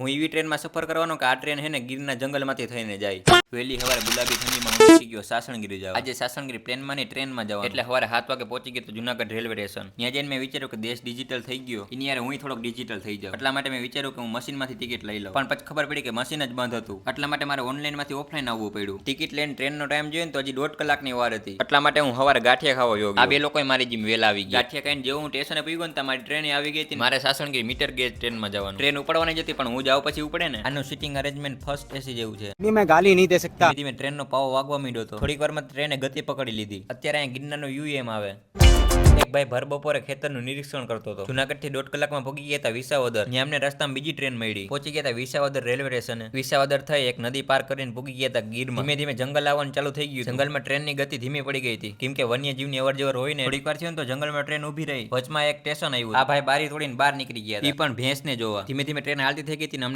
હું એવી ટ્રેનમાં સફર કરવાનો કે આ ટ્રેન હે ને ગીરના જંગલમાંથી થઈને જાય. વહેલી સવારે ગુલાબી ઠંડીમાં હું બેસી ગયો સાસણગીરી જવા. આજે સાસણગીરી પ્લેનમાં નહીં ટ્રેનમાં જવાનું. એટલે સવારે 7 વાગે પહોંચી ગયો તો જુનાગઢ રેલવે સ્ટેશન. ત્યાં જઈને મેં વિચાર્યું કે દેશ ડિજિટલ થઈ ગયો, એની યાર હું થોડોક ડિજિટલ થઈ જાઉં. એટલા માટે મેં વિચાર્યું કે હું મશીનમાંથી ટિકિટ લઈ લઉં. પણ પછી ખબર પડી કે મશીન જ બંધ હતું. એટલા માટે મારે ઓનલાઈનમાંથી ઓફલાઈન આવવું પડ્યું. ટિકિટ લઈને ટ્રેનનો ટાઈમ જોઈને તો હજી 1.5 કલાકની વાર હતી. એટલા માટે હું સવારે ગાંઠિયા ખાવા ગયો. આ બે લોકોએ મારી જીમ વેલા આવી ગયા. ગાંઠિયા ખાઈને જેવું હું સ્ટેશને પહોંચ્યો ને તમારી ટ્રેન આવી ગઈ હતી. મારે સાસણગીરી મીટર ગેજ ટ્રેનમાં જવાનું. ટ્રેન ઉપડવાની જ હતી પણ હું જાઉં પછી ઉપડે ને. આનું સીટિંગ અરેન્જમેન્ટ ફર્સ્ટ એસી જેવું છે. मैं गाली नहीं दे सकता. ધીમે ટ્રેનનો પાવો વાગવા માંડ્યો હતો. થોડીક વારમાં ટ્રેને ગતિ પકડી લીધી. અત્યારે અહીં ગિરનારનો યુએમ આવે. એક ભાઈ ભર બપોરે ખેતરનું નિરીક્ષણ કરતો હતો. જુનાગઢ થી 1.5 કલાકમાં પહોંચી ગયા હતા વિસાવદર. ત્યાં અમને રસ્તામાં બીજી ટ્રેન મળી. પહોંચી ગયા હતા વિસાવદર રેલવે સ્ટેશને. વિસાવદર થઈ એક નદી પાર કરીને પહોંચી ગયા હતા ગીરમાં. ધીમે ધીમે જંગલ આવવાનું ચાલુ થઈ ગયું. જંગલમાં ટ્રેનની ગતિ ધીમી પડી ગઈ હતી, કેમ કે વન્યજીવની અવરજવર હોય ને. થોડીક વાર થયો ને તો જંગલમાં ટ્રેન ઊભી રહી. વચમાં એક સ્ટેશન આવ્યું. આ ભાઈ બારી તોડીને બહાર નીકળી ગયા હતા. એ પણ ભેંસને જોવા. ધીમે ધીમે ટ્રેન હાલતી થઈ ગઈ હતી.